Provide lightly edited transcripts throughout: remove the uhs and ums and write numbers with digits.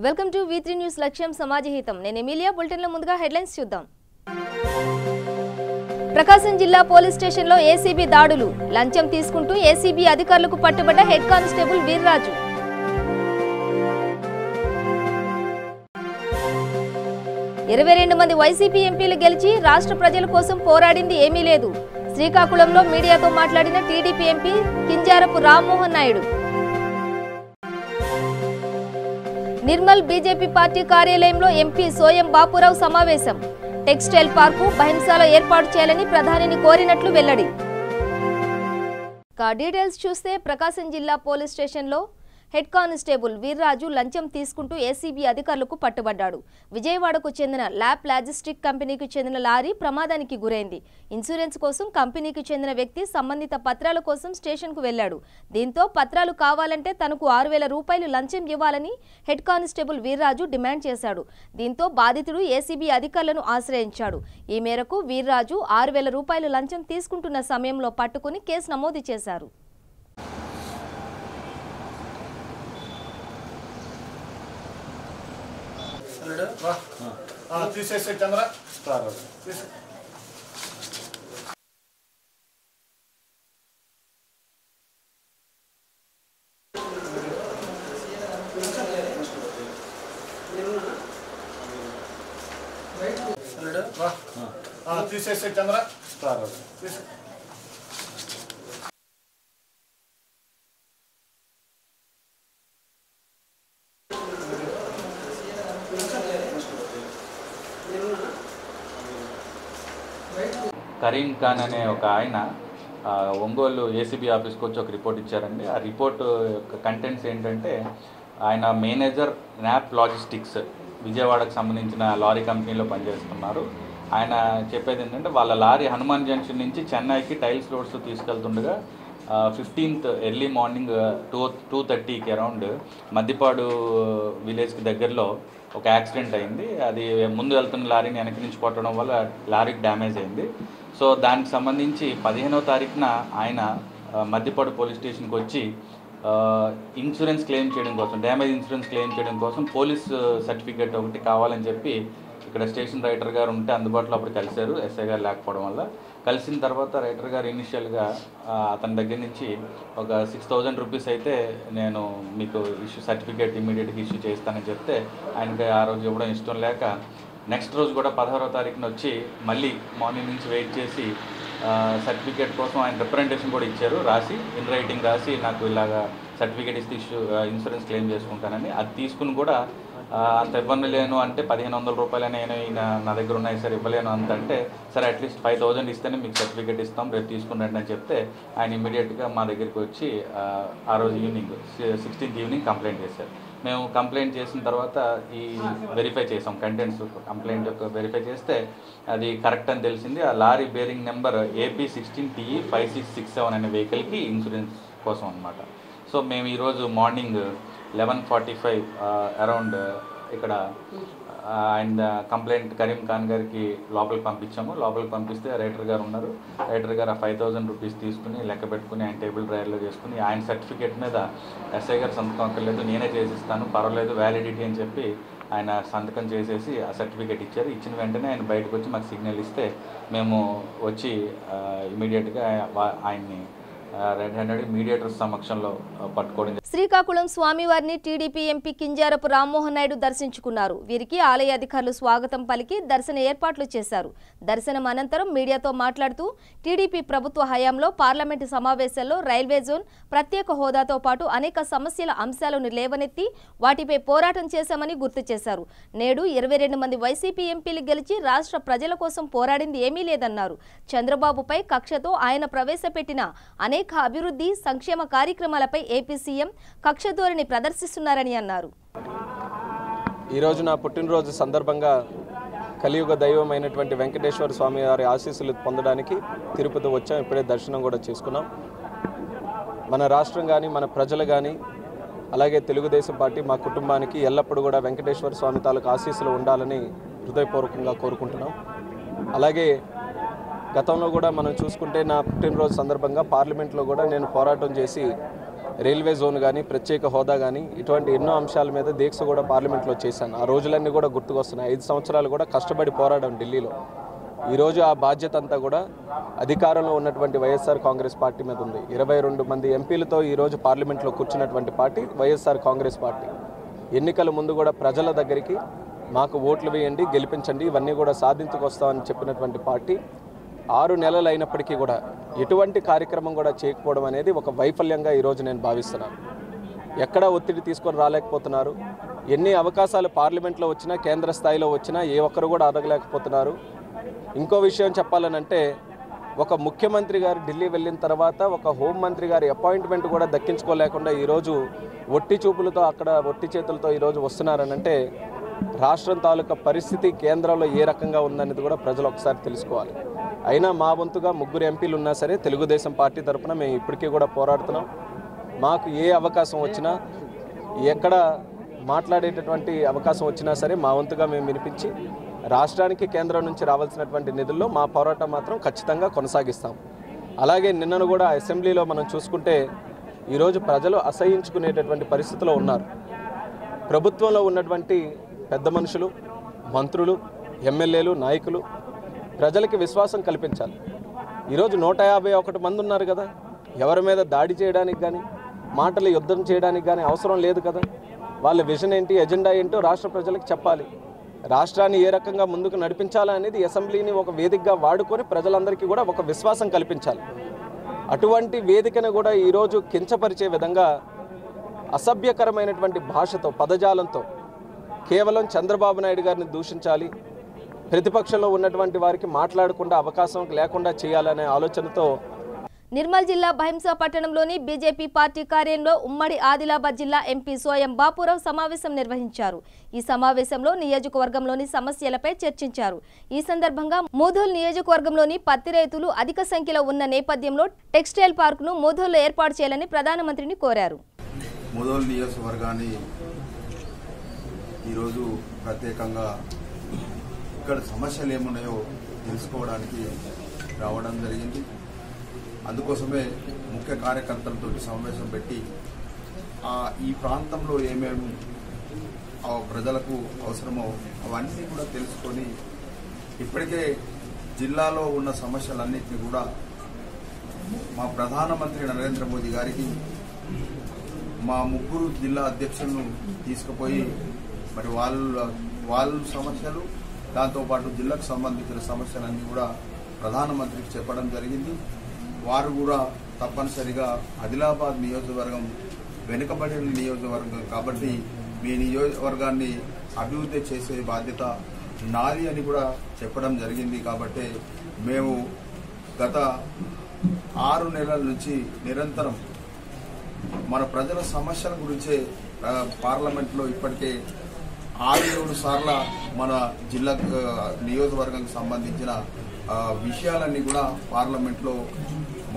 Welcome to V3 news లక్ష్యం సమాజహితం. నేను Emilia. బులెటిన్లో ముందుగా హెడ్లైన్స్ చూద్దాం. ప్రకాశం జిల్లా పోలీస్ స్టేషన్లో ఏసీబీ దాడులు. లంచం తీసుకుంటూ ఏసీబీ అధికారులకు పట్టుబడ్డ హెడ్ కానిస్టేబుల్ వీర్రాజు. ఇరవై 22 మంది వైసీపీ ఎంపీలు గెలిచి రాష్ట్ర ప్రజల కోసం పోరాడింది ఏమీ లేదు. శ్రీకాకుళంలో మీడియాతో మాట్లాడిన TDP MP Kinjarapu Rammohan Naidu. Nirmal BJP party కార్యాలయంలో ఎంపీ సోయం బాపురావు సమావేశం. టెక్స్టైల్ పార్కు బహింసాలో ఏర్పాటు చేయాలని ప్రధానిని కోరినట్లు వెల్లడి. డీటెయిల్స్ చూస్తే ప్రకాశం జిల్లా పోలీస్ స్టేషన్లో హెడ్ కానిస్టేబుల్ వీర్రాజు లంచం తీసుకుంటూ ఏసీబీ అధికారులకు పట్టుబడ్డాడు. విజయవాడకు చెందిన ల్యాబ్ లాజిస్టిక్ కంపెనీకి చెందిన లారీ ప్రమాదానికి గురైంది. ఇన్సూరెన్స్ కోసం కంపెనీకి చెందిన వ్యక్తి సంబంధిత పత్రాల కోసం స్టేషన్కు వెళ్లాడు. దీంతో పత్రాలు కావాలంటే తనకు 6,000 రూపాయలు లంచం ఇవ్వాలని హెడ్ కానిస్టేబుల్ వీర్రాజు డిమాండ్ చేశాడు. దీంతో బాధితుడు ఏసీబీ అధికారులను ఆశ్రయించాడు. ఈ మేరకు వీర్రాజు 6,000 రూపాయలు లంచం తీసుకుంటున్న సమయంలో పట్టుకుని కేసు నమోదు చేశారు. తీసేసే చంద్ర తీసేసే చంద్ర కరీం ఖాన్ అనే ఒక ఆయన ఒంగోలు ఏసీబీ ఆఫీస్కి వచ్చి ఒక రిపోర్ట్ ఇచ్చారండి. ఆ రిపోర్ట్ యొక్క కంటెంట్స్ ఏంటంటే, ఆయన మేనేజర్ న్యాప్ లాజిస్టిక్స్ విజయవాడకు సంబంధించిన లారీ కంపెనీలో పనిచేస్తున్నారు. ఆయన చెప్పేది ఏంటంటే, వాళ్ళ లారీ హనుమాన్ జంక్షన్ నుంచి చెన్నైకి టైల్స్ రోడ్స్ తీసుకెళ్తుండగా 15th ఎర్లీ మార్నింగ్ 2:30కి అరౌండ్ మద్దిపాడు విలేజ్కి దగ్గరలో ఒక యాక్సిడెంట్ అయింది. అది ముందు వెళ్తున్న లారీని వెనక నుంచి కొట్టడం వల్ల లారీకి డ్యామేజ్ అయింది. సో దానికి సంబంధించి 15వ తారీఖున ఆయన మద్దిపాడు పోలీస్ స్టేషన్కి వచ్చి ఇన్సూరెన్స్ క్లెయిమ్ చేయడం కోసం, డ్యామేజ్ ఇన్సూరెన్స్ క్లెయిమ్ చేయడం కోసం పోలీస్ సర్టిఫికేట్ ఒకటి కావాలని చెప్పి ఇక్కడ స్టేషన్ రైటర్ గారు ఉంటే అందుబాటులో అప్పుడు కలిశారు. ఎస్ఐ గారు లేకపోవడం వల్ల కలిసిన తర్వాత రైటర్ గారు ఇనిషియల్గా అతని దగ్గర నుంచి ఒక 6,000 రూపీస్ అయితే నేను మీకు సర్టిఫికేట్ ఇమీడియట్గా ఇష్యూ చేస్తానని చెప్తే ఆయనకి ఆ రోజు ఇవ్వడం ఇష్టం లేక నెక్స్ట్ రోజు కూడా 16వ తారీఖున వచ్చి మళ్ళీ మార్నింగ్ నుంచి వెయిట్ చేసి సర్టిఫికేట్ కోసం ఆయన రిప్రజెంటేషన్ కూడా ఇచ్చారు, రాసి ఇన్ రైటింగ్ రాసి నాకు ఇలాగా సర్టిఫికేట్ ఇస్తే ఇన్సూరెన్స్ క్లెయిమ్ చేసుకుంటానని. అది తీసుకుని కూడా అంత ఇవ్వలేను అంటే 1,500 రూపాయలని నా దగ్గర ఉన్నాయి సార్, ఇవ్వలేను అంత అంటే సరే అట్లీస్ట్ 5,000 ఇస్తేనే మీకు సర్టిఫికేట్ ఇస్తాం, రేపు తీసుకురండి అని చెప్తే ఆయన ఇమీడియట్గా మా దగ్గరికి వచ్చి ఆ రోజు ఈవినింగ్ 16th ఈవినింగ్ కంప్లైంట్ చేశారు. మేము కంప్లైంట్ చేసిన తర్వాత ఈ వెరిఫై చేసాం, కంటెంట్స్ కంప్లైంట్ యొక్క వెరిఫై చేస్తే అది కరెక్ట్ అని తెలిసింది. ఆ లారీ బేరింగ్ నెంబర్ AP16TE5667 అనే వెహికల్కి ఇన్సూరెన్స్ కోసం అనమాట. సో మేము ఈరోజు మార్నింగ్ 11:45 అరౌండ్ ఇక్కడ ఆయన కంప్లైంట్ కరీం ఖాన్ గారికి లోపలికి పంపించాము. లోపలికి పంపిస్తే రైటర్ గారు ఉన్నారు. రైటర్ గారు ఆ 5,000 రూపీస్ తీసుకుని లెక్క పెట్టుకుని ఆయన టేబుల్ డ్రైవర్లో చేసుకుని ఆయన సర్టిఫికేట్ మీద ఎస్ఐ గారు సంతకం అక్కర్లేదు, నేనే చేసిస్తాను పర్వాలేదు వ్యాలిడిటీ అని చెప్పి ఆయన సంతకం చేసేసి ఆ సర్టిఫికేట్ ఇచ్చారు. ఇచ్చిన వెంటనే ఆయన బయటకు వచ్చి మాకు సిగ్నల్ ఇస్తే మేము వచ్చి ఇమీడియట్గా ఆయన్ని రెడ్ హ్యాండెడ్ మీడియేటర్ సమక్షంలో పట్టుకోవడం. శ్రీకాకుళం స్వామివారిని టీడీపీ ఎంపీ కింజారపు రామ్మోహన్ నాయుడు దర్శించుకున్నారు. వీరికి ఆలయ అధికారులు స్వాగతం పలికి దర్శన ఏర్పాట్లు చేశారు. దర్శనం అనంతరం మీడియాతో మాట్లాడుతూ టీడీపీ ప్రభుత్వ హయాంలో పార్లమెంటు సమావేశాల్లో రైల్వే జోన్ ప్రత్యేక హోదాతో పాటు అనేక సమస్యల అంశాలను లేవనెత్తి వాటిపై పోరాటం చేశామని గుర్తు చేశారు. నేడు 22 మంది వైసీపీ ఎంపీలు గెలిచి రాష్ట్ర ప్రజల కోసం పోరాడింది ఏమీ లేదన్నారు. చంద్రబాబుపై కక్షతో ఆయన ప్రవేశపెట్టిన అనేక అభివృద్ధి సంక్షేమ కార్యక్రమాలపై ఏపీ సీఎం కక్ష ధోరణి ప్రదర్శిస్తున్నారని అన్నారు. ఈరోజు నా పుట్టినరోజు సందర్భంగా కలియుగ దైవమైనటువంటి వెంకటేశ్వర స్వామి వారి ఆశీస్సులు పొందడానికి తిరుపతి వచ్చాం. ఇప్పుడే దర్శనం కూడా చేసుకున్నాం. మన రాష్ట్రం కానీ మన ప్రజలు కానీ అలాగే తెలుగుదేశం పార్టీ మా కుటుంబానికి ఎల్లప్పుడూ కూడా వెంకటేశ్వర స్వామి తాలూకు ఆశీస్సులు ఉండాలని హృదయపూర్వకంగా కోరుకుంటున్నాం. అలాగే గతంలో కూడా మనం చూసుకుంటే నా పుట్టినరోజు సందర్భంగా పార్లమెంట్లో కూడా నేను పోరాటం చేసి రైల్వే జోన్ కానీ ప్రత్యేక హోదా కానీ ఇటువంటి ఎన్నో అంశాల మీద దీక్ష కూడా పార్లమెంట్లో చేశాను. ఆ రోజులన్నీ కూడా గుర్తుకొస్తున్నాయి. 5 సంవత్సరాలు కూడా కష్టపడి పోరాడాం ఢిల్లీలో. ఈరోజు ఆ బాధ్యత అంతా కూడా అధికారంలో ఉన్నటువంటి వైఎస్ఆర్ కాంగ్రెస్ పార్టీ మీద ఉంది. 22 మంది ఎంపీలతో ఈరోజు పార్లమెంట్లో కూర్చున్నటువంటి పార్టీ వైఎస్ఆర్ కాంగ్రెస్ పార్టీ. ఎన్నికల ముందు కూడా ప్రజల దగ్గరికి మాకు ఓట్లు వేయండి, గెలిపించండి, ఇవన్నీ కూడా సాధించుకొస్తామని చెప్పినటువంటి పార్టీ 6 నెలలు అయినప్పటికీ కూడా ఎటువంటి కార్యక్రమం కూడా చేయకపోవడం అనేది ఒక వైఫల్యంగా ఈరోజు నేను భావిస్తున్నాను. ఎక్కడా ఒత్తిడి తీసుకొని రాలేకపోతున్నారు. ఎన్ని అవకాశాలు పార్లమెంట్లో వచ్చినా, కేంద్ర స్థాయిలో వచ్చినా ఏ ఒక్కరు కూడా అడగలేకపోతున్నారు. ఇంకో విషయం చెప్పాలనంటే, ఒక ముఖ్యమంత్రి గారు ఢిల్లీ వెళ్ళిన తర్వాత ఒక హోంమంత్రి గారి అపాయింట్మెంట్ కూడా దక్కించుకోలేకుండా ఈరోజు ఒట్టి చూపులతో అక్కడ ఒట్టి చేతులతో ఈరోజు వస్తున్నారనంటే రాష్ట్రం తాలూకా పరిస్థితి కేంద్రంలో ఏ రకంగా ఉందనేది కూడా ప్రజలు ఒకసారి తెలుసుకోవాలి. అయినా మా వంతుగా 3 ఎంపీలు ఉన్నా సరే తెలుగుదేశం పార్టీ తరఫున మేము ఇప్పటికీ కూడా పోరాడుతున్నాం. మాకు ఏ అవకాశం వచ్చినా, ఎక్కడ మాట్లాడేటటువంటి అవకాశం వచ్చినా సరే మా వంతుగా మేము వినిపించి రాష్ట్రానికి కేంద్రం నుంచి రావాల్సినటువంటి నిధుల్లో మా పోరాటం మాత్రం ఖచ్చితంగా కొనసాగిస్తాం. అలాగే నిన్నను కూడా అసెంబ్లీలో మనం చూసుకుంటే ఈరోజు ప్రజలు అసహించుకునేటటువంటి పరిస్థితిలో ఉన్నారు. ప్రభుత్వంలో ఉన్నటువంటి పెద్ద మనుషులు, మంత్రులు, ఎమ్మెల్యేలు, నాయకులు ప్రజలకి విశ్వాసం కల్పించాలి. ఈరోజు 151 మంది ఉన్నారు కదా, ఎవరి మీద దాడి చేయడానికి కానీ మాటలు యుద్ధం చేయడానికి కానీ అవసరం లేదు కదా. వాళ్ళ విజన్ ఏంటి, ఎజెండా ఏంటో రాష్ట్ర ప్రజలకు చెప్పాలి. రాష్ట్రాన్ని ఏ రకంగా ముందుకు నడిపించాలనేది అసెంబ్లీని ఒక వేదికగా వాడుకొని ప్రజలందరికీ కూడా ఒక విశ్వాసం కల్పించాలి. అటువంటి వేదికను కూడా ఈరోజు కించపరిచే విధంగా అసభ్యకరమైనటువంటి భాషతో, పదజాలంతో కేవలం చంద్రబాబు నాయుడు గారిని దూషించాలి, ప్రతిపక్షంలో ఉన్నటువంటి వారికి మాట్లాడకుండా అవకాశం లేకుండా చేయాలనే ఆలోచనతో నిర్మల్ జిల్లా భైంసా పట్టణంలోని బీజేపీ పార్టీ కార్యాలయంలో ఉమ్మడి ఆదిలాబాద్ జిల్లా ఎంపీ సోయం బాపురావు సమావేశం నిర్వహించారు. ఈ సమావేశంలో నియోజకవర్గంలోని సమస్యలపై చర్చించారు. ఈ సందర్భంగా మోధోల్ నియోజకవర్గంలోని పత్తి రైతులు అధిక సంఖ్యలో ఉన్న నేపథ్యంలో టెక్స్టైల్ పార్కును మోధోల్లో ఏర్పాటు చేయాలని ప్రధానమంత్రిని కోరారు. మోధోల్ నియోజకవర్గాన్ని ఈరోజు ప్రత్యేకంగా ఇక్కడ సమస్యలు ఏమున్నాయో తెలుసుకోవడానికి రావడం జరిగింది. అందుకోసమే ముఖ్య కార్యకర్తలతో సమావేశం పెట్టి ఈ ప్రాంతంలో ఏమేమి ప్రజలకు అవసరమో అవన్నీ కూడా తెలుసుకొని ఇప్పటికే జిల్లాలో ఉన్న సమస్యలన్నింటినీ కూడా మా ప్రధానమంత్రి నరేంద్ర మోదీ గారికి మా 3 జిల్లా అధ్యక్షులను తీసుకుపోయి మరి వాళ్ళ సమస్యలు, దాంతోపాటు జిల్లాకు సంబంధించిన సమస్యలన్నీ కూడా ప్రధానమంత్రికి చెప్పడం జరిగింది. వారు కూడా తప్పనిసరిగా ఆదిలాబాద్ నియోజకవర్గం వెనుకబడిన నియోజకవర్గం కాబట్టి మీ నియోజకవర్గాన్ని అభివృద్ధి చేసే బాధ్యత నాది అని కూడా చెప్పడం జరిగింది. కాబట్టి మేము గత 6 నెలల నుంచి నిరంతరం మన ప్రజల సమస్యల గురించే పార్లమెంట్లో ఇప్పటికే 6-7 సార్లు మన జిల్లా నియోజకవర్గానికి సంబంధించిన విషయాలన్నీ కూడా పార్లమెంట్లో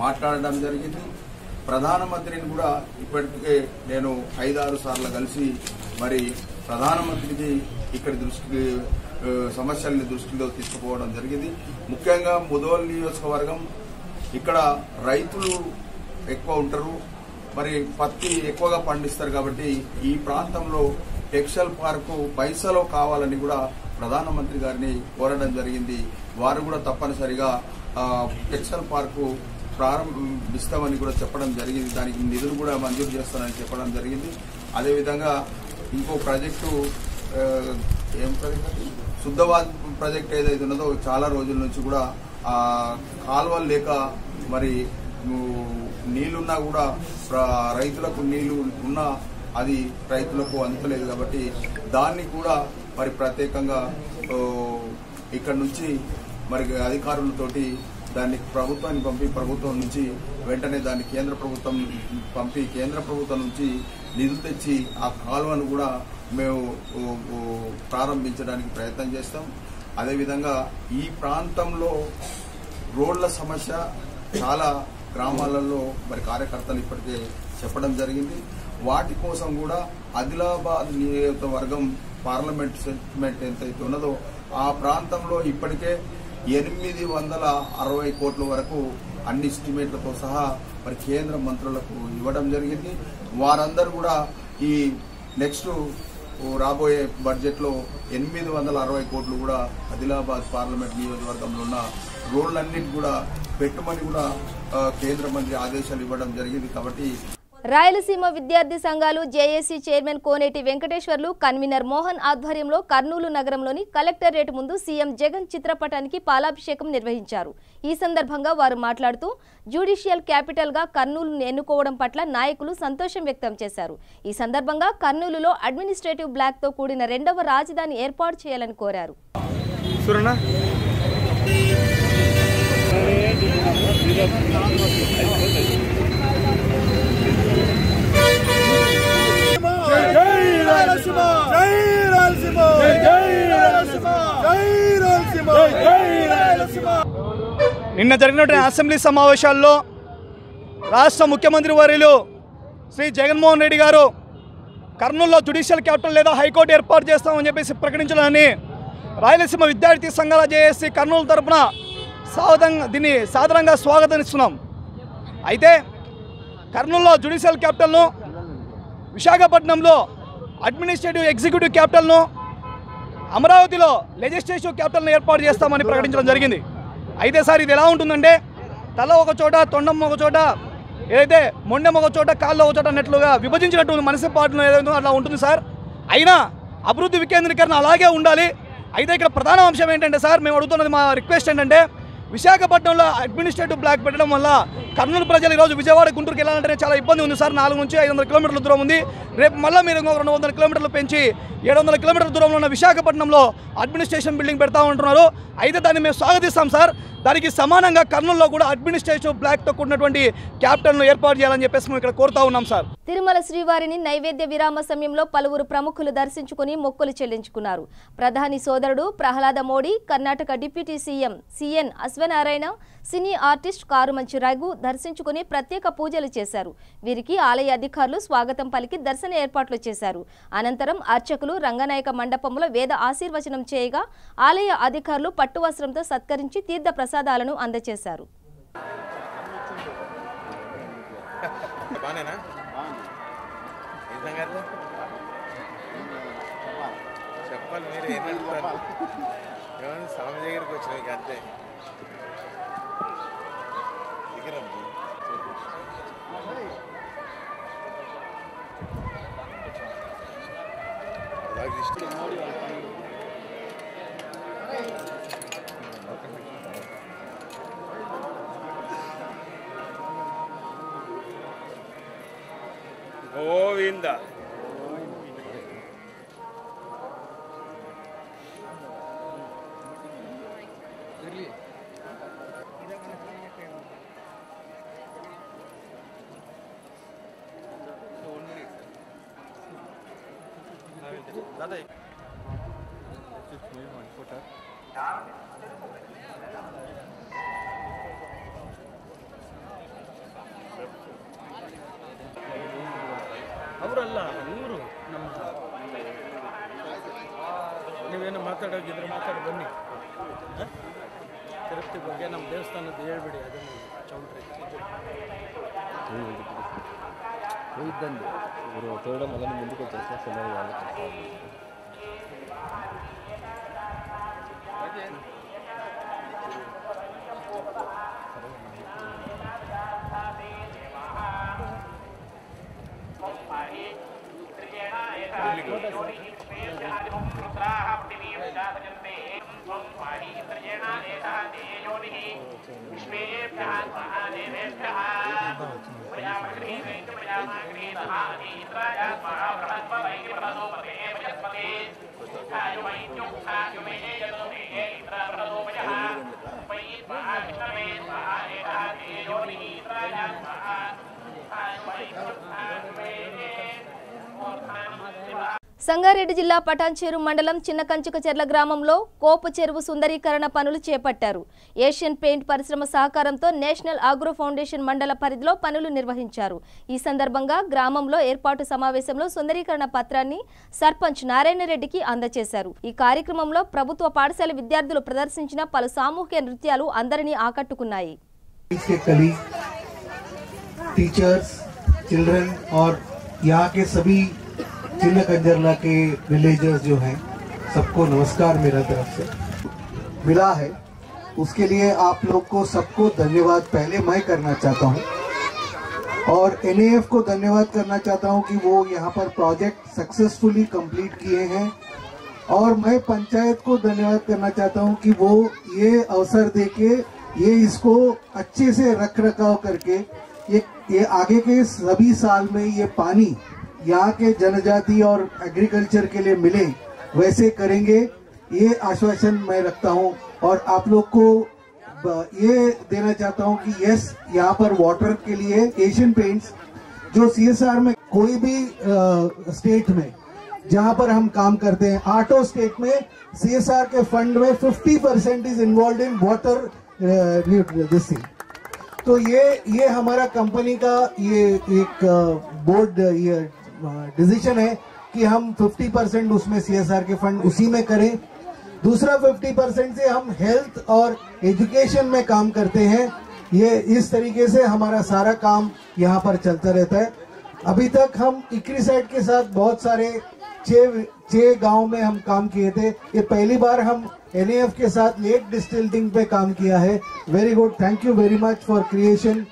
మాట్లాడడం జరిగింది. ప్రధానమంత్రిని కూడా ఇప్పటికే నేను 5-6 సార్లు కలిసి మరి ప్రధానమంత్రికి ఇక్కడ సమస్యల్ని దృష్టిలో తీసుకుపోవడం జరిగింది. ముఖ్యంగా ముదోల్ నియోజకవర్గం ఇక్కడ రైతులు ఎక్కువ ఉంటారు, మరి పత్తి ఎక్కువగా పండిస్తారు కాబట్టి ఈ ప్రాంతంలో టెక్స్టైల్ పార్కు పైసలో కావాలని కూడా ప్రధానమంత్రి గారిని కోరడం జరిగింది. వారు కూడా తప్పనిసరిగా టెక్స్టైల్ పార్కు ప్రారంభిస్తామని కూడా చెప్పడం జరిగింది. దానికి నిధులు కూడా మంజూరు చేస్తానని చెప్పడం జరిగింది. అదేవిధంగా ఇంకో ప్రాజెక్టు ఏం ప్రాజెక్టు, శుద్ధవాద్ ప్రాజెక్ట్ ఏదైతే ఉన్నదో చాలా రోజుల నుంచి కూడా కాలువలు లేక మరి నీళ్లున్నా కూడా రైతులకు నీళ్లు ఉన్నా అది రైతులకు అందుతలేదు కాబట్టి దాన్ని కూడా మరి ప్రత్యేకంగా ఇక్కడ నుంచి మరి అధికారులతోటి దాన్ని ప్రభుత్వానికి పంపి ప్రభుత్వం నుంచి వెంటనే దాన్ని కేంద్ర ప్రభుత్వం పంపి కేంద్ర ప్రభుత్వం నుంచి నిధులు తెచ్చి ఆ కాలువను కూడా మేము ప్రారంభించడానికి ప్రయత్నం చేస్తాం. అదేవిధంగా ఈ ప్రాంతంలో రోడ్ల సమస్య చాలా గ్రామాలలో మరి కార్యకర్తలు ఇప్పటికే చెప్పడం జరిగింది. వాటి కోసం కూడా ఆదిలాబాద్ నియోజకవర్గం పార్లమెంట్ సెగ్మెంట్ ఎంతైతే ఉన్నదో ఆ ప్రాంతంలో ఇప్పటికే 860 కోట్ల వరకు అన్ని ఎస్టిమేట్లతో సహా మరి కేంద్ర మంత్రులకు ఇవ్వడం జరిగింది. వారందరూ కూడా ఈ నెక్స్ట్ రాబోయే బడ్జెట్లో 860 కోట్లు కూడా ఆదిలాబాద్ పార్లమెంట్ నియోజకవర్గంలో ఉన్న రోడ్లన్నిటి కూడా పెట్టుమని కూడా కేంద్ర మంత్రి ఆదేశాలు ఇవ్వడం జరిగింది. కాబట్టి రాయలసీమ విద్యార్థి సంఘాలు జేఏసీ చైర్మన్ కోనేటి వెంకటేశ్వర్లు కన్వీనర్ మోహన్ ఆధ్వర్యంలో కర్నూలు నగరంలోని కలెక్టరేట్ ముందు సీఎం జగన్ చిత్రపటానికి పాలాభిషేకం నిర్వహించారు. ఈ సందర్భంగా వారు మాట్లాడుతూ జ్యుడిషియల్ క్యాపిటల్ గా కర్నూలును ఎన్నుకోవడం పట్ల నాయకులు సంతోషం వ్యక్తం చేశారు. ఈ సందర్భంగా కర్నూలులో అడ్మినిస్ట్రేటివ్ బ్లాక్ తో కూడిన 2వ రాజధాని ఏర్పాటు చేయాలని కోరారు. నిన్న జరిగినటువంటి అసెంబ్లీ సమావేశాల్లో రాష్ట్ర ముఖ్యమంత్రి వర్యులు శ్రీ జగన్మోహన్ రెడ్డి గారు కర్నూలులో జ్యుడిషియల్ క్యాపిటల్ లేదా హైకోర్టు ఏర్పాటు చేస్తామని చెప్పేసి ప్రకటించాలని రాయలసీమ విద్యార్థి సంఘాల జేఏసీ కర్నూలు తరఫున దీన్ని సాధారణంగా స్వాగతిస్తున్నాం. అయితే కర్నూలులో జ్యుడిషియల్ క్యాపిటల్ను, విశాఖపట్నంలో అడ్మినిస్ట్రేటివ్ ఎగ్జిక్యూటివ్ క్యాపిటల్ను, అమరావతిలో లెజిస్లేటివ్ క్యాపిటల్ను ఏర్పాటు చేస్తామని ప్రకటించడం జరిగింది. అయితే సార్ ఇది ఎలా ఉంటుందంటే తల ఒక చోట, తొండం ఒక చోట, ఏదైతే మొండెం ఒక చోట, కాళ్ళు ఒక చోట అన్నట్లుగా విభజించినట్టు మున్సిపాలిటీలో ఏదైతే అట్లా ఉంటుంది సార్. అయినా అభివృద్ధి వికేంద్రీకరణ అలాగే ఉండాలి. అయితే ఇక్కడ ప్రధాన అంశం ఏంటంటే సార్, మేము అడుగుతున్నది, మా రిక్వెస్ట్ ఏంటంటే విశాఖపట్నంలో అడ్మినిస్ట్రేటివ్ బ్లాక్ పెట్టడం వల్ల కర్నూలు ప్రజలు ఈరోజు విజయవాడ, గుంటూరుకి వెళ్ళాలంటే చాలా ఇబ్బంది ఉంది సార్. 400 నుంచి 500 కిలోమీటర్ల దూరం ఉంది. రేపు మళ్ళీ మీరు 200 కిలోమీటర్లు పెంచి 700 కిలోమీటర్ల దూరంలో ఉన్న విశాఖపట్నంలో అడ్మినిస్ట్రేషన్ బిల్డింగ్ పెడతా ఉంటున్నారు. అయితే దాన్ని మేము స్వాగతిస్తాం సార్. దానికి సమానంగా కర్నూలులో కూడా అడ్మినిస్ట్రేటివ్ బ్లాక్తో కూడినటువంటి క్యాపిటల్ను ఏర్పాటు చేయాలని చెప్పేసి మేము ఇక్కడ కోరుతా ఉన్నాం సార్. తిరుమల శ్రీవారిని నైవేద్య విరామ సమయంలో పలువురు ప్రముఖులు దర్శించుకుని మొక్కులు చెల్లించుకున్నారు. ప్రధాని సోదరుడు Prahlad Modi, Karnataka deputy CM C N Ashwanarayana, cine artist Karumanchi Raghu దర్శించుకుని ప్రత్యేక పూజలు చేశారు. వీరికి ఆలయ అధికారులు స్వాగతం పలికి దర్శన ఏర్పాట్లు చేశారు. అనంతరం అర్చకులు రంగనాయక మండపంలో వేద ఆశీర్వచనం చేయగా ఆలయ అధికారులు పట్టు వస్త్రంతో సత్కరించి తీర్థ ప్రసాదాలను అందజేశారు. గోవింద ಅವರಲ್ಲ ಇವರು ನಮ್ಮ ನೀವೇನು ಮಾತಾಡೋಗಿದ್ರೆ ಮಾತಾಡಿ ಬನ್ನಿ. ತಿರುಪತಿ ಬಗ್ಗೆ ನಮ್ಮ ದೇವಸ್ಥಾನದ ಹೇಳ್ಬಿಡಿ. ಅದನ್ನು ಚೌಲ್ಟ್ರಿ ఇద్దండి ఇప్పుడు తోయడం వల్ల ముందుకు వచ్చేసిన సినిమా వాళ్ళకి సంగారెడ్డి జిల్లా పటాన్చేరు మండలం చిన్నకంచుకచెర్ల గ్రామంలో కోపు చెరువు సుందరీకరణ పనులు చేపట్టారు. ఏషియన్ పెయింట్ పరిశ్రమ సహకారంతో నేషనల్ ఆగ్రో ఫౌండేషన్ మండల పరిధిలో పనులు నిర్వహించారు. ఈ సందర్భంగా గ్రామంలో ఏర్పాటు సమావేశంలో సుందరీకరణ పత్రాన్ని సర్పంచ్ నారాయణ రెడ్డికి అందజేశారు. ఈ కార్యక్రమంలో ప్రభుత్వ పాఠశాల విద్యార్థులు ప్రదర్శించిన పలు సామూహిక నృత్యాలు అందరినీ ఆకట్టుకున్నాయి. के कलीग, टीचर्स, चिल्ड्रन और यहाँ के सभी चिन्ह कंजरला के विलेजर्स जो हैं, सबको नमस्कार मेरा तरफ से मिला है। उसके लिए आप लोग को सबको धन्यवाद पहले मैं करना चाहता हूँ और NAF को धन्यवाद करना चाहता हूँ कि वो यहाँ पर प्रोजेक्ट सक्सेसफुली कंप्लीट किए हैं। और मैं पंचायत को धन्यवाद करना चाहता हूँ कि वो ये अवसर देके ये इसको अच्छे से रख रखाव करके ये आगे के सभी साल में ये पानी यहाँ के जनजाति और एग्रीकल्चर के लिए मिले वैसे करेंगे, ये आश्वासन मैं रखता हूँ। और आप लोग को ये देना चाहता हूँ कि यस, यहाँ पर वाटर के लिए एशियन पेंट्स जो CSR में कोई भी स्टेट में जहाँ पर हम काम करते हैं, 8 स्टेट में CSR के फंड में 50% is involve in water this thing. तो ये हमारा कंपनी का ये एक बोर्ड ये डिसीजन है कि हम 50% उसमें CSR के फंड उसी में करें। दूसरा 50% से हम हेल्थ और एजुकेशन में काम करते हैं। ये इस तरीके से हमारा सारा काम यहाँ पर चलता रहता है। अभी तक हम इक्रीसाइड के साथ बहुत सारे 6 गांव में हम काम किए थे। ये पहली बार हम NAF के साथ लेक डिस्टिलिंग पे काम किया है। Very good, thank you very much for creation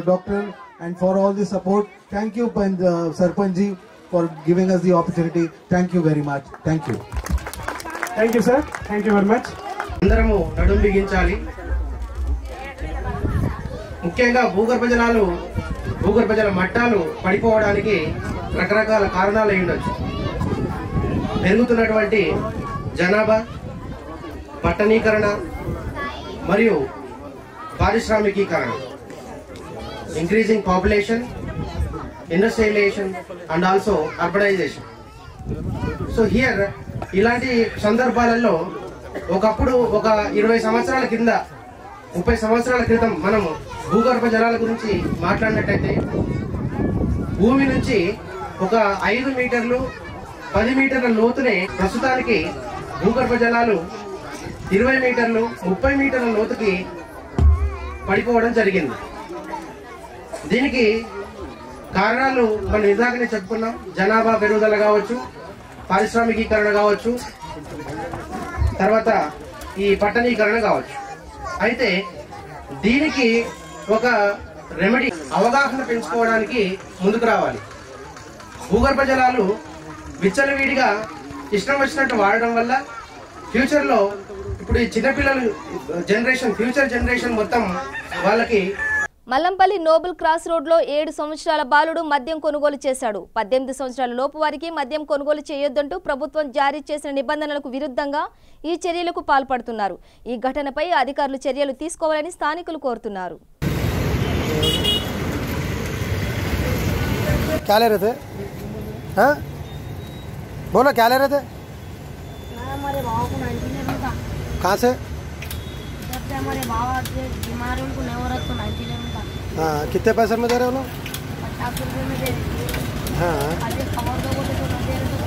doctor and for all the support. Thank you sarpanch ji for giving us the opportunity. Thank you very much, thank you. Thank you sir, thank you very much. అందరము నడుము బిగించాలి. ముఖ్యంగా భూగర్భ జల మట్టాలు పడిపోవడానికి రకరకాల కారణాలు అయి ఉండొచ్చు. పెరుగుతున్నటువంటి జనాభా, పట్టణీకరణ మరియు పారిశ్రామికీకరణ, increasing population, industrialisation and also urbanisation. So here ఇలాంటి సందర్భాలలో ఒకప్పుడు ఒక 20 సంవత్సరాల కింద 30 సంవత్సరాల క్రితం మనము భూగర్భ జలాల గురించి మాట్లాడినట్టయితే భూమి నుంచి ఒక 5 మీటర్లు 10 మీటర్ల లోతునే ప్రస్తుతానికి భూగర్భ జలాలు 20 మీటర్లు 30 మీటర్ల లోతుకి పడిపోవడం జరిగింది. దీనికి కారణాలు మనం ఇందాకనే చెప్పుకున్నాం. జనాభా పెరుగుదల కావచ్చు, పారిశ్రామికీకరణ కావచ్చు, తర్వాత ఈ పట్టణీకరణ కావచ్చు. అయితే దీనికి ఒక రెమెడీ, అవగాహన పెంచుకోవడానికి ముందుకు రావాలి. భూగర్భ జలాలు విచ్చలవిడిగా ఇష్టం వచ్చినట్టు వాడడం వల్ల ఫ్యూచర్లో ఇప్పుడు ఈ చిన్నపిల్లలు ఫ్యూచర్ జనరేషన్ మొత్తం వాళ్ళకి. మల్లంపల్లి నోబెల్ క్రాస్ రోడ్లో 7 సంవత్సరాల బాలుడు మద్యం కొనుగోలు చేశాడు. 18 సంవత్సరాల లోపు వారికి మద్యం కొనుగోలు చేయొద్దంటూ ప్రభుత్వం జారీ చేసిన నిబంధనలకు విరుద్ధంగా ఈ చర్యలకు పాల్పడుతున్నారు. ఈ ఘటనపై అధికారులు చర్యలు తీసుకోవాలని స్థానికులు కోరుతున్నారు. हमारे बाबा बीमार है, उनको नहीं हो रहा तो 99 का। हाँ, कितने पैसे में दे रहे हो लोग? 50 रुपये में दे रहे। हाँ, अरे खबर दो बोले तो नहीं दे रहे,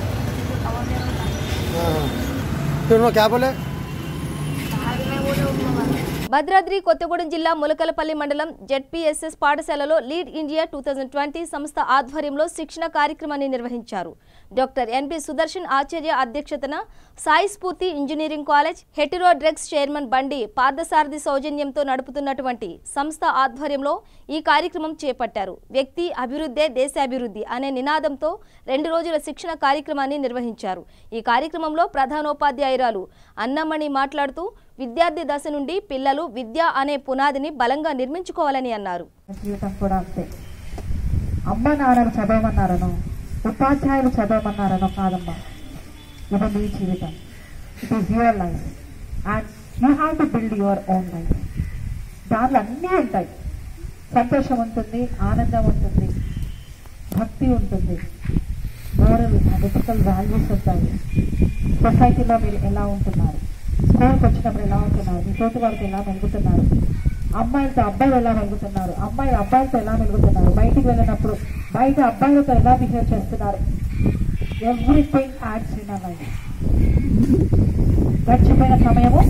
तो खबर दे रहा। हाँ, फिर उन्होंने क्या बोले? భద్రాద్రి కొత్తగూడెం జిల్లా ములకలపల్లి మండలం ZPSS పాఠశాలలో లీడ్ ఇండియా 2020 సంస్థ ఆధ్వర్యంలో శిక్షణ కార్యక్రమాన్ని నిర్వహించారు. డాక్టర్ NP సుదర్శన్ ఆచార్య అధ్యక్షతన సాయి స్ఫూర్తి engineering college, Hetero drugs chairman బండి పార్థసారథి సౌజన్యంతో నడుపుతున్నటువంటి సంస్థ ఆధ్వర్యంలో ఈ కార్యక్రమం చేపట్టారు. వ్యక్తి అభివృద్ధే దేశాభివృద్ధి అనే నినాదంతో 2 రోజుల శిక్షణ కార్యక్రమాన్ని నిర్వహించారు. ఈ కార్యక్రమంలో ప్రధానోపాధ్యాయురాలు అన్నమణి మాట్లాడుతూ విద్యార్థి దశ నుండి పిల్లలు విద్య అనే పునాదిని బలంగా నిర్మించుకోవాలని అన్నారు. జీవితం కూడా అంతే. అమ్మ నాన్నలు చదవమన్నారనో, ఉపాధ్యాయులు చదవమన్నారనో కాదమ్మా. ఇది మీ జీవితం. It is your life and you have to build your own life. దాంట్లో అన్నీ ఉంటాయి. సంతోషం ఉంటుంది, ఆనందం ఉంటుంది, భక్తి ఉంటుంది, మోరల్ అండ్ ఎథికల్ వాల్యూస్ ఉంటాయి. సొసైటీలో మీరు ఎలా ఉంటున్నారు, స్కూల్కి వచ్చినప్పుడు ఎలా ఉంటున్నారు, మీ తోటి వాళ్ళకి ఎలా మెలుగుతున్నారు, అమ్మాయిలతో అబ్బాయిలు ఎలా మెలుగుతున్నారు, అమ్మాయిలు అబ్బాయిలతో ఎలా మెలుగుతున్నారు, బయటికి వెళ్ళినప్పుడు బయట అబ్బాయిలతో ఎలా బిహేవ్ చేస్తున్నారు. Everything adds in our life. గడిచిపోయిన సమయము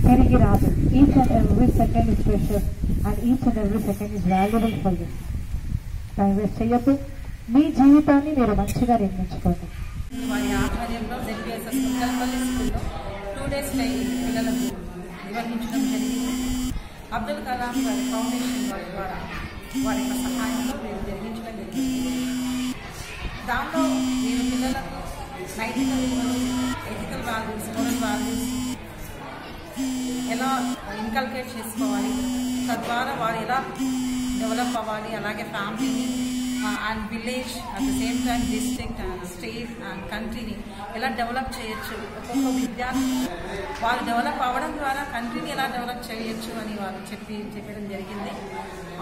తిరిగి రాదు. Each and every second is precious. and each and every second is valuable for you. Time waste చేయొద్దు, మీ జీవితాన్ని మీరు మంచిగా నిర్మించుకోండి. వారి ఆధ్వర్యంలో ZPSS ముక్కలపల్లి స్కూల్లో 2 days ట్రైనింగ్ పిల్లలకు నిర్వహించడం జరిగింది. అబ్దుల్ కలాం గారి ఫౌండేషన్ వారి ద్వారా వారి యొక్క సహాయంలో వీరు నిర్వహించడం జరిగింది. దాంట్లో వీరు పిల్లలకు నైతిక విలువలు, ఎథికల్ వాల్యూస్, మోరల్ వాల్యూస్ ఎలా ఇన్కల్కేట్ చేసుకోవాలి, తద్వారా వారు ఎలా డెవలప్ అవ్వాలి, అలాగే ఫ్యామిలీని and village at the same time district and state and కంట్రీని ఎలా డెవలప్ చేయొచ్చు, ఒక్కొక్క విద్యార్థి వాళ్ళు డెవలప్ అవ్వడం ద్వారా కంట్రీని ఎలా డెవలప్ చేయొచ్చు అని వాళ్ళు చెప్పడం జరిగింది.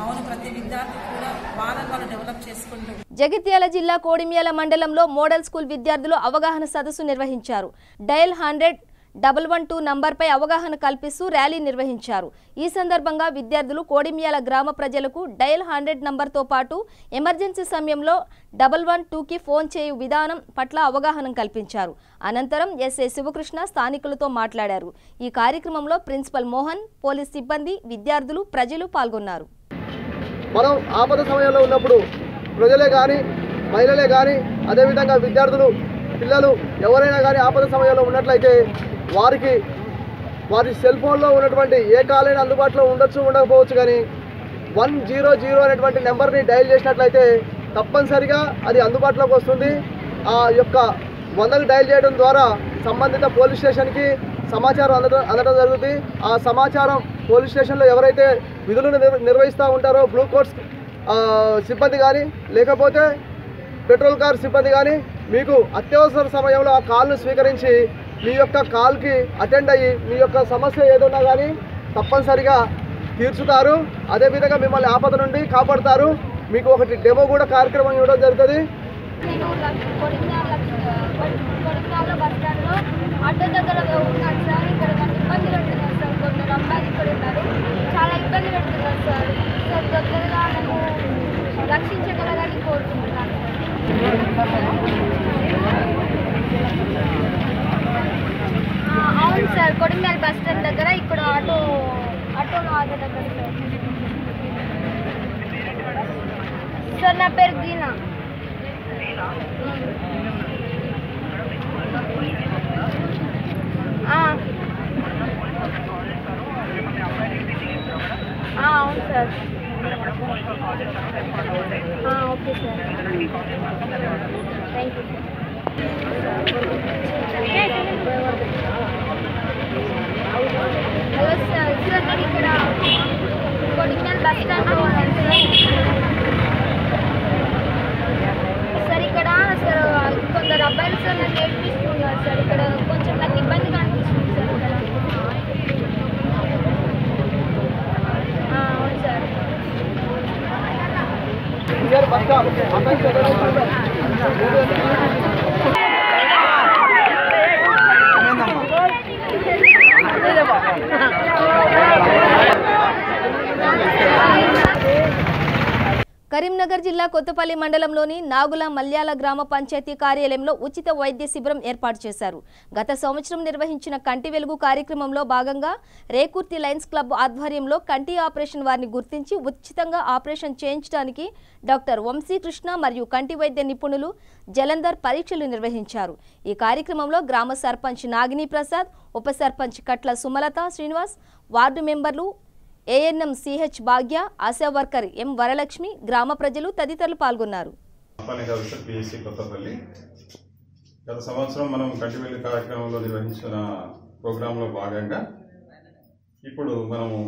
అవును, ప్రతి విద్యార్థి కూడా వాళ్ళు డెవలప్ చేసుకుంటూ. జగిత్యాల జిల్లా కోడిమ్యాల మండలంలో మోడల్ స్కూల్ విద్యార్థులు అవగాహన సదస్సు నిర్వహించారు. డయల్ 100-112 నంబర్పై అవగాహన కల్పిస్తూ ర్యాలీ నిర్వహించారు. ఈ సందర్భంగా విద్యార్థులు కోడిమ్యాల గ్రామ ప్రజలకు డయల్ 100 నంబర్తో పాటు ఎమర్జెన్సీ సమయంలో 112కి ఫోన్ చేయు విధానం పట్ల అవగాహన కల్పించారు. అనంతరం ఎస్ఐ శివకృష్ణ స్థానికులతో మాట్లాడారు. ఈ కార్యక్రమంలో ప్రిన్సిపల్ మోహన్, పోలీస్ సిబ్బంది, విద్యార్థులు, ప్రజలు పాల్గొన్నారు. మనం ఆపద సమయంలో ఉన్నప్పుడు ప్రజలే కానీ, మహిళలే కానీ, అదేవిధంగా విద్యార్థులు, పిల్లలు ఎవరైనా కానీ ఆపద సమయంలో ఉన్నట్లయితే వారికి వారి సెల్ ఫోన్లో ఉన్నటువంటి ఏ కాలైనా అందుబాటులో ఉండొచ్చు, ఉండకపోవచ్చు, కానీ 100 అనేటువంటి నెంబర్ని డయల్ చేసినట్లయితే తప్పనిసరిగా అది అందుబాటులోకి వస్తుంది. ఆ యొక్క 100కి డయల్ చేయడం ద్వారా సంబంధిత పోలీస్ స్టేషన్కి సమాచారం అందడం జరుగుతుంది. ఆ సమాచారం పోలీస్ స్టేషన్లో ఎవరైతే విధులను నిర్వహిస్తూ ఉంటారో బ్లూ కోట్స్ సిబ్బంది కానీ, లేకపోతే పెట్రోల్ కార్ సిబ్బంది కానీ మీకు అత్యవసర సమయంలో ఆ కాల్ను స్వీకరించి మీ యొక్క కాల్కి అటెండ్ అయ్యి మీ యొక్క సమస్య ఏదన్నా కానీ తప్పనిసరిగా తీర్చుతారు. అదేవిధంగా మిమ్మల్ని ఆపద నుండి కాపాడుతారు. మీకు ఒకటి డెమో కూడా కార్యక్రమం ఇవ్వడం జరుగుతుంది. ఆటో దగ్గర ఉన్నాను సార్. ఇక్కడ నాకు ఇబ్బంది పెడుతున్నారు సార్. కొందరు అమ్మాయిలు ఇక్కడ ఉన్నారు, చాలా ఇబ్బంది పెడుతున్నారు సార్. సార్ దగ్గరగా నన్ను రక్షించగలరని కోరుకుంటున్నాను సార్. అవును సార్, కొడిమ్యాల బస్ స్టాండ్ దగ్గర ఇక్కడ ఆటోలో ఆగే దగ్గర సార్. నా పేరు దీనా. అవును sir. Okay sir, thank you hello sir. Sir నేను ఇక్కడ కొడిమ్యాల బస్ స్టాండ్లో ఉన్నాను సార్. ఇక్కడ సార్ కొందరు అబ్బాయిలు సార్ నన్ను నేర్పిస్తున్నారు సార్. ఇక్కడ కొంచెం నాకు ఇబ్బందిగా అనిపిస్తుంది సార్. అవును సార్. కరీంనగర్ జిల్లా కొత్తపల్లి మండలంలోని నాగుల మల్యాల గ్రామ పంచాయతీ కార్యాలయంలో ఉచిత వైద్య శిబిరం ఏర్పాటు చేశారు. గత సంవత్సరం నిర్వహించిన కంటి వెలుగు కార్యక్రమంలో భాగంగా రేకుర్తి లయన్స్ క్లబ్ ఆధ్వర్యంలో కంటి ఆపరేషన్ వారిని గుర్తించి ఉచితంగా ఆపరేషన్ చేయించడానికి డాక్టర్ వంశీకృష్ణ మరియు కంటి వైద్య నిపుణులు జలంధర్ పరీక్షలు నిర్వహించారు. ఈ కార్యక్రమంలో గ్రామ సర్పంచ్ నాగిని ప్రసాద్, ఉప సర్పంచ్ కట్ల సుమలత శ్రీనివాస్, వార్డు మెంబర్లు ఏఎన్ఎం సిహెచ్ భాగ్య, ఆశా వర్కర్ ఎం వరలక్ష్మి, గ్రామ ప్రజలు తదితరులు పాల్గొన్నారు. గత సంవత్సరం మనం కంటి వెలుగు కార్యక్రమంలో నిర్వహించిన ప్రోగ్రాంలో భాగంగా ఇప్పుడు మనము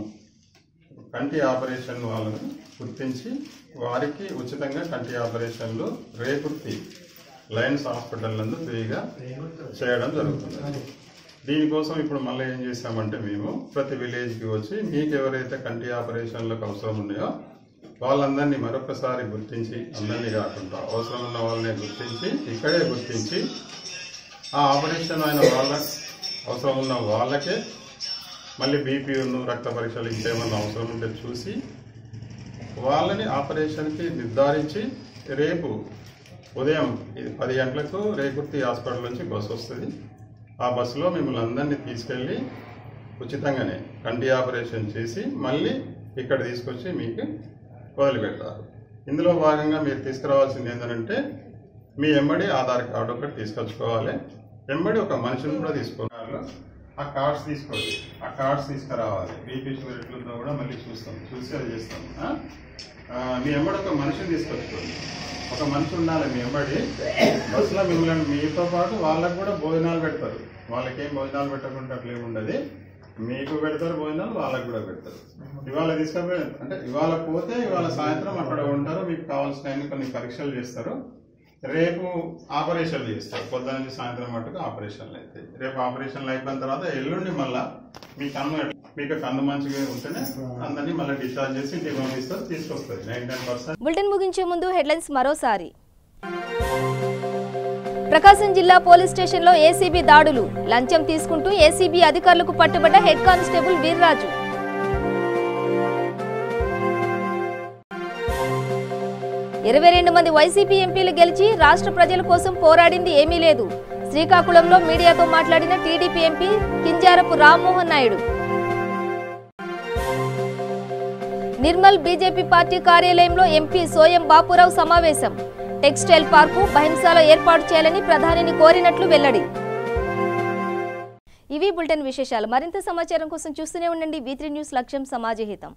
కంటి ఆపరేషన్ వాళ్ళను గుర్తించి వారికి ఉచితంగా కంటి ఆపరేషన్లు రేకుర్తి లయన్స్ హాస్పిటల్ నందు ఫ్రీగా చేయడం జరుగుతుంది. దీనికోసం ఇప్పుడు మళ్ళీ ఏం చేశామంటే మేము ప్రతి విలేజ్కి వచ్చి మీకు ఎవరైతే కంటి ఆపరేషన్లకు అవసరం ఉన్నాయో వాళ్ళందరినీ మరొకసారి గుర్తించి, అందరినీ కాకుండా అవసరం ఉన్న వాళ్ళని గుర్తించి ఇక్కడే గుర్తించి ఆ ఆపరేషన్ అయిన వాళ్ళ అవసరం ఉన్న వాళ్ళకే మళ్ళీ బీపీను, రక్త పరీక్షలు ఇంకేమన్నా అవసరం ఉంటే చూసి వాళ్ళని ఆపరేషన్కి నిర్ధారించి రేపు ఉదయం 10 గంటలకు రేకుర్తి హాస్పిటల్ నుంచి బస్సు వస్తుంది. ఆ బస్సులో మిమ్మల్ని అందరినీ తీసుకెళ్ళి ఉచితంగానే కంటి ఆపరేషన్ చేసి మళ్ళీ ఇక్కడ తీసుకొచ్చి మీకు వదిలిపెడతారు. ఇందులో భాగంగా మీరు తీసుకురావాల్సింది ఏంటంటే మీ ఎంబడి ఆధార్ కార్డు ఒకటి తీసుకొచ్చుకోవాలి. ఎంబడి ఒక మనిషిని కూడా తీసుకోవాలి. ఆ కార్డ్స్ తీసుకోండి, ఆ కార్డ్స్ తీసుకురావాలి. బీపీ షుగర్ ఎట్లుందో కూడా మళ్ళీ చూసి అది చేస్తాం. మీ ఎంబడి ఒక మనిషిని తీసుకొచ్చుకోండి. ఒక మనిషి ఉండాలి మీ ఎంబడి. బస్సులో మిమ్మల్ని మీతో పాటు వాళ్ళకు కూడా భోజనాలు పెడతారు. వాళ్ళకేం భోజనాలు పెట్టకుండా అట్లేమి ఉండదు. మీకు పెడతారు భోజనాలు, వాళ్ళకు కూడా పెడతారు. ఇవాళ తీసుకుపోయి అంటే ఇవాళ పోతే ఇవాళ సాయంత్రం అక్కడ ఉంటారు. మీకు కావాల్సిన కొన్ని పరీక్షలు చేస్తారు. రేపు ఆపరేషన్లు చేస్తారు. పొద్దున నుంచి సాయంత్రం మట్టుకు ఆపరేషన్లు అవుతాయి. రేపు ఆపరేషన్లు అయిపోయిన తర్వాత ఎల్లుండి మళ్ళీ మీకు కన్ను మంచిగా ఉంటేనే అందరినీ మళ్ళీ డిశ్చార్జ్ చేసి ఇంటికి పంపిస్తారు, తీసుకొస్తారు. 99%. బులెటిన్ ముగించే ముందు హెడ్లైన్స్ మరోసారి. ప్రకాశం జిల్లా పోలీస్ స్టేషన్లో ఏసీబీ దాడులు. లంచం తీసుకుంటూ ఏసీబీ అధికారులకు పట్టుబడ్డ హెడ్ కానిస్టేబుల్ వీర్రాజు. ఇరవై 22 మంది వైసీపీ ఎంపీలు గెలిచి రాష్ట్ర ప్రజల కోసం పోరాడింది ఏమీ లేదు. శ్రీకాకుళంలో మీడియాతో మాట్లాడిన TDP MP Kinjarapu Rammohan Naidu. Nirmal BJP party కార్యాలయంలో ఎంపీ సోయం బాపురావు సమావేశం. టెక్స్టైల్ పార్కు బహింసాలో ఏర్పాటు చేయాలని ప్రధానిని కోరినట్లు వెల్లడి. ఇవి బులెటిన్ విశేషాలు. మరింత సమాచారం కోసం చూస్తూనే ఉండండి V3 న్యూస్. లక్ష్యం సమాజహితం.